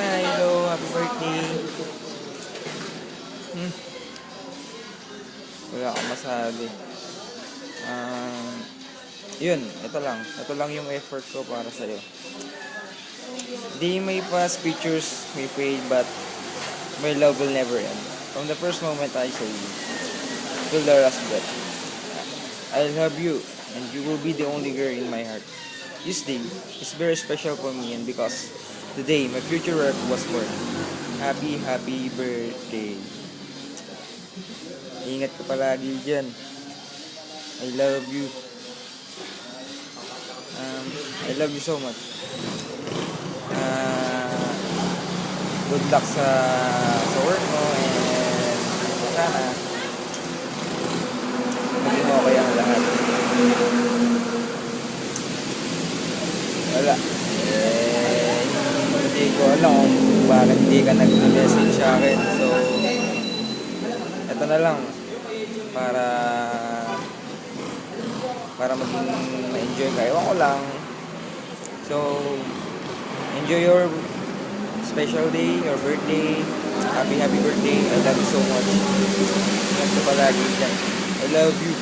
Hi, hello, happy birthday. Hmm, wala akong masabi. Um, Yun, ito lang. Ito lang yung effort ko para sa'yo. They may pass pictures, may fade, but my love will never end. From the first moment I saw you, till the last breath, I love you, and you will be the only girl in my heart. This day is very special for me, and because today my future wife was born. Happy, happy birthday. Ingat ka palagi dyan. I love you. I love you so much. Uh, Good luck sa work mo, and sana maging okay ang lahat. Wala. Hindi ko alam kung bakit hindi ka nag-message sa akin. So, eto na lang para maging ma-enjoy ka. Ewan ko lang. So, enjoy your special day, your birthday. Happy, happy birthday. I love you so much. Ingat ka palagi dyan. I love you.